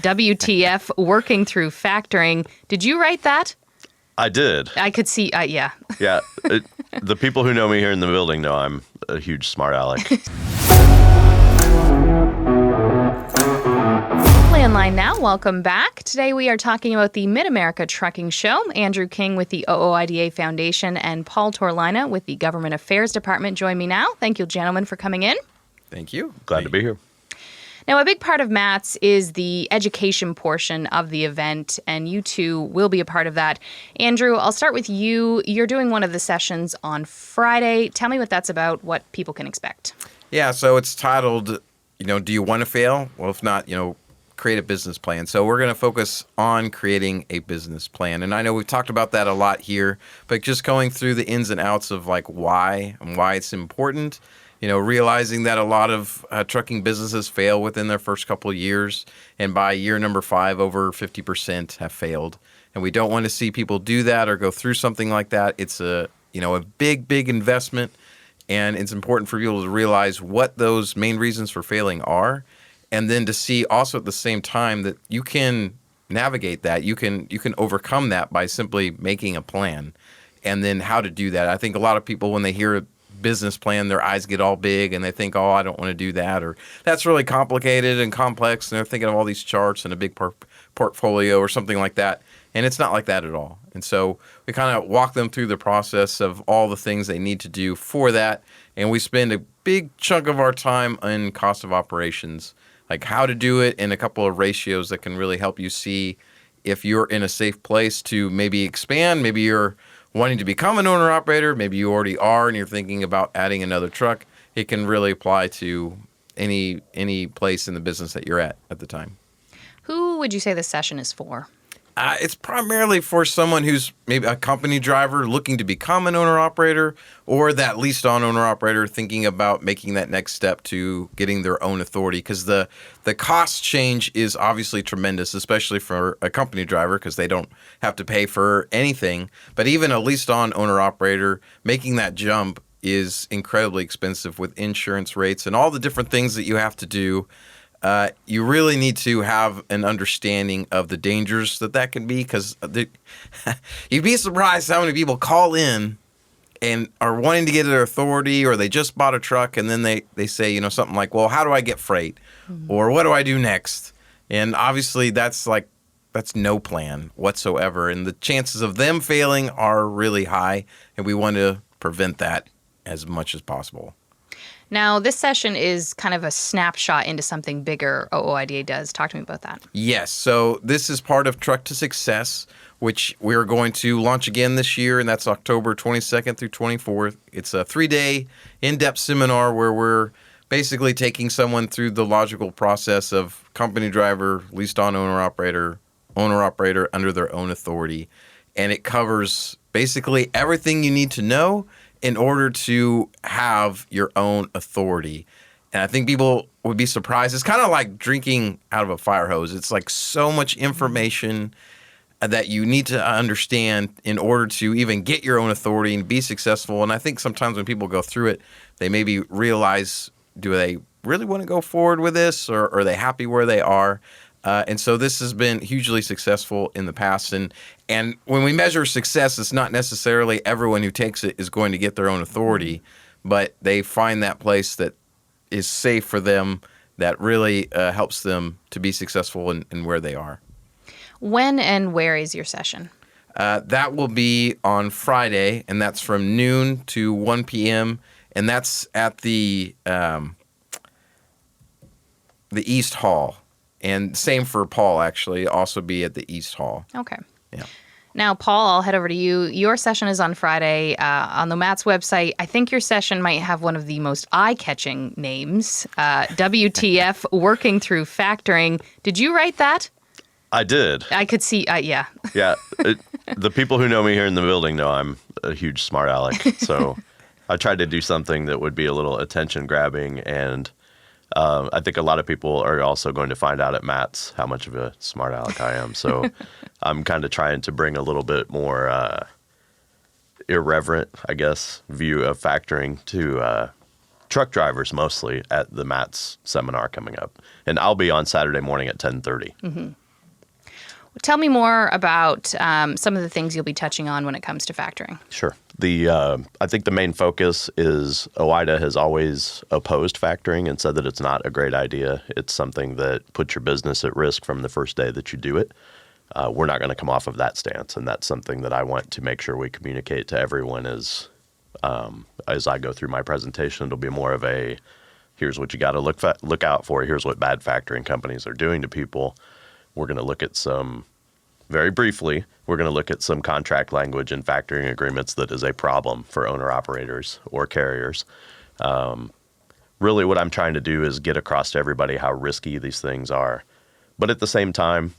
WTF, working through factoring. Did you write that? I did. I could see, yeah. Yeah. The people who know me here in the building know I'm a huge smart aleck. Landline now, welcome back. Today we are talking about the Mid-America Trucking Show. Andrew King with the OOIDA Foundation and Paul Torlina with the Government Affairs Department join me now. Thank you, gentlemen, for coming in. Thank you. Glad to be here. Now, a big part of MATS is the education portion of the event, and you two will be a part of that. Andrew, I'll start with you. You're doing one of the sessions on Friday. Tell me what that's about, what people can expect. Yeah, so it's titled, do you want to fail? Well, if not, create a business plan. So we're going to focus on creating a business plan. And I know we've talked about that a lot here, but just going through the ins and outs of why and why it's important. Realizing that a lot of trucking businesses fail within their first couple of years, and by year number 5, over 50% have failed. And we don't want to see people do that or go through something like that. It's a big, big investment, and it's important for people to realize what those main reasons for failing are, and then to see also at the same time that you can navigate that. You can overcome that by simply making a plan, and then how to do that. I think a lot of people, when they hear business plan, their eyes get all big and they think, oh, I don't want to do that, or that's really complicated and complex, and they're thinking of all these charts and a big portfolio or something like that, and it's not like that at all. And so we kind of walk them through the process of all the things they need to do for that, and we spend a big chunk of our time in cost of operations, like how to do it, and a couple of ratios that can really help you see if you're in a safe place to maybe expand. Maybe you're wanting to become an owner-operator, maybe you already are and you're thinking about adding another truck. It can really apply to any place in the business that you're at the time. Who would you say this session is for? It's primarily for someone who's maybe a company driver looking to become an owner-operator, or that leased-on owner-operator thinking about making that next step to getting their own authority, because the cost change is obviously tremendous, especially for a company driver because they don't have to pay for anything. But even a leased-on owner-operator, making that jump is incredibly expensive with insurance rates and all the different things that you have to do. You really need to have an understanding of the dangers that can be, because you'd be surprised how many people call in and are wanting to get their authority, or they just bought a truck and then they say, something like, well, how do I get freight? Mm-hmm. Or what do I do next? And obviously that's no plan whatsoever. And the chances of them failing are really high, and we want to prevent that as much as possible. Now, this session is kind of a snapshot into something bigger OOIDA does. Talk to me about that. Yes. So this is part of Truck to Success, which we're going to launch again this year, and that's October 22nd through 24th. It's a 3-day in-depth seminar where we're basically taking someone through the logical process of company driver, leased-on owner-operator under their own authority. And it covers basically everything you need to know in order to have your own authority. And I think people would be surprised. It's kind of like drinking out of a fire hose. It's like so much information that you need to understand in order to even get your own authority and be successful. And I think sometimes when people go through it, they maybe realize, do they really want to go forward with this, or are they happy where they are? And so this has been hugely successful in the past. And when we measure success, it's not necessarily everyone who takes it is going to get their own authority, but they find that place that is safe for them, that really helps them to be successful in where they are. When and where is your session? That will be on Friday, and that's from noon to 1 p.m., and that's at the East Hall. And same for Paul, actually, also be at the East Hall. Okay. Yeah. Now, Paul, I'll head over to you. Your session is on Friday on the MATS website. I think your session might have one of the most eye-catching names, WTF, working through factoring. Did you write that? I did. I could see, yeah. Yeah. The people who know me here in the building know I'm a huge smart aleck. So I tried to do something that would be a little attention-grabbing, and I think a lot of people are also going to find out at MATS how much of a smart aleck I am. So I'm kind of trying to bring a little bit more irreverent, I guess, view of factoring to truck drivers mostly at the MATS seminar coming up. And I'll be on Saturday morning at 10:30. Mm-hmm. Tell me more about some of the things you'll be touching on when it comes to factoring. Sure. I think the main focus is OOIDA has always opposed factoring and said that it's not a great idea. It's something that puts your business at risk from the first day that you do it. We're not going to come off of that stance, and that's something that I want to make sure we communicate to everyone as I go through my presentation. It'll be more of a, here's what you got to look out for. Here's what bad factoring companies are doing to people. We're going to look at very briefly, we're going to look at some contract language in factoring agreements that is a problem for owner-operators or carriers. Really what I'm trying to do is get across to everybody how risky these things are. But at the same time,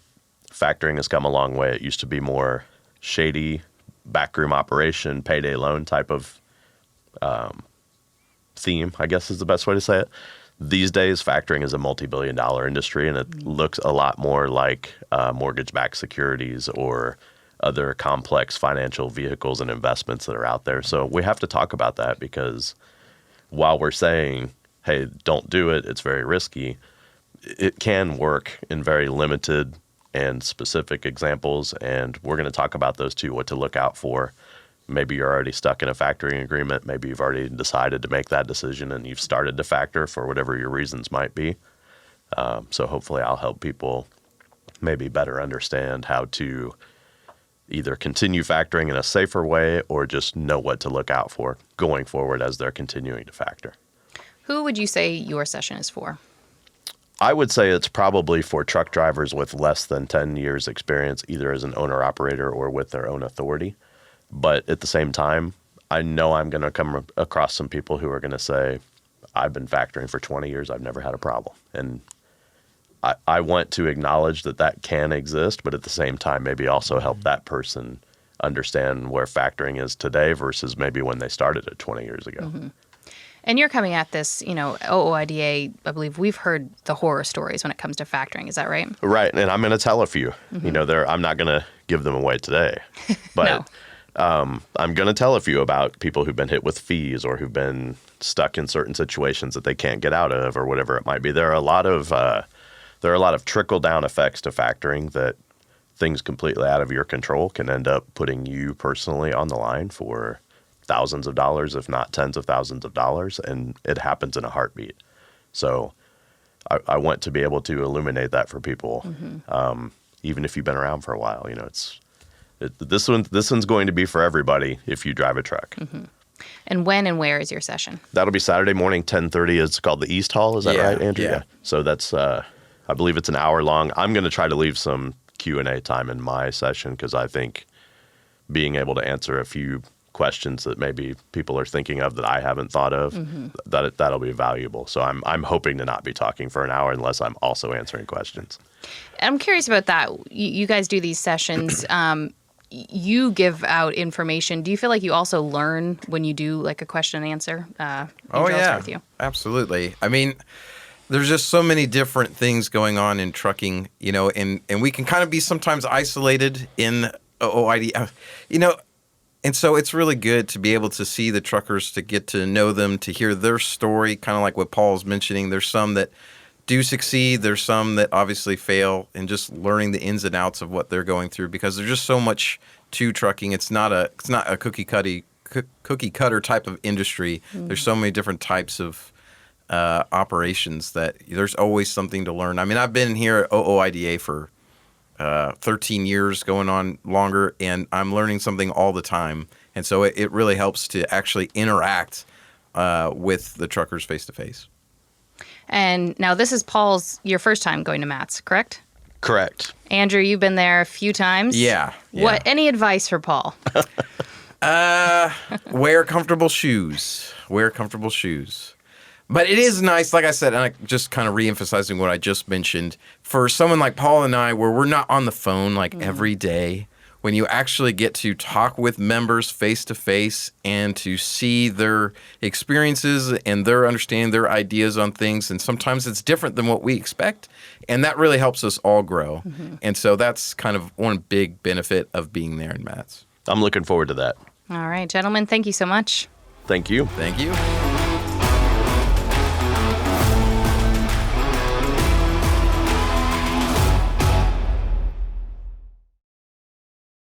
factoring has come a long way. It used to be more shady, backroom operation, payday loan type of theme, I guess is the best way to say it. These days, factoring is a multi-billion-dollar industry, and it looks a lot more like mortgage-backed securities or other complex financial vehicles and investments that are out there. So we have to talk about that, because while we're saying, hey, don't do it, it's very risky, it can work in very limited and specific examples, and we're going to talk about those too, what to look out for. Maybe you're already stuck in a factoring agreement. Maybe you've already decided to make that decision and you've started to factor for whatever your reasons might be. So hopefully I'll help people maybe better understand how to either continue factoring in a safer way or just know what to look out for going forward as they're continuing to factor. Who would you say your session is for? I would say it's probably for truck drivers with less than 10 years experience, either as an owner-operator or with their own authority. But at the same time, I know I'm going to come across some people who are going to say, I've been factoring for 20 years. I've never had a problem. And I want to acknowledge that can exist, but at the same time, maybe also help that person understand where factoring is today versus maybe when they started it 20 years ago. Mm-hmm. And you're coming at this, OOIDA, I believe we've heard the horror stories when it comes to factoring. Is that right? Right. And I'm going to tell a few. Mm-hmm. I'm not going to give them away today. But No. I'm going to tell a few about people who've been hit with fees or who've been stuck in certain situations that they can't get out of or whatever it might be. There are a lot of trickle-down effects to factoring that things completely out of your control can end up putting you personally on the line for thousands of dollars, if not tens of thousands of dollars, and it happens in a heartbeat. So I want to be able to illuminate that for people, even if you've been around for a while. This one's going to be for everybody if you drive a truck. Mm-hmm. And when and where is your session? That'll be Saturday morning, 10:30. It's called the East Hall. Is that right, Andrew? Yeah. So that's, I believe it's an hour long. I'm going to try to leave some Q&A time in my session because I think being able to answer a few questions that maybe people are thinking of that I haven't thought of, that'll be valuable. So I'm hoping to not be talking for an hour unless I'm also answering questions. I'm curious about that. You guys do these sessions. You give out information. Do you feel like you also learn when you do like a question and answer? Andrew, I'll start with you. Absolutely. I mean, there's just so many different things going on in trucking, and we can kind of be sometimes isolated in OOIDA, and so it's really good to be able to see the truckers, to get to know them, to hear their story, kind of like what Paul's mentioning. There's some that do succeed. There's some that obviously fail, and just learning the ins and outs of what they're going through, because there's just so much to trucking. It's not a cookie cutter type of industry. There's so many different types of operations that there's always something to learn. I mean, I've been here at OOIDA for 13 years, going on longer, and I'm learning something all the time. And so it really helps to actually interact with the truckers face to face. And now this is your first time going to MATS, correct? Correct. Andrew, you've been there a few times. Yeah. Any advice for Paul? Wear comfortable shoes. But it is nice, like I said, and I just kind of re-emphasizing what I just mentioned, for someone like Paul and I, where we're not on the phone every day, when you actually get to talk with members face to face and to see their experiences and their understanding, their ideas on things, and sometimes it's different than what we expect, and that really helps us all grow. And so that's kind of one big benefit of being there in MATS. I'm looking forward to that. All right, gentlemen, thank you so much. Thank you. Thank you.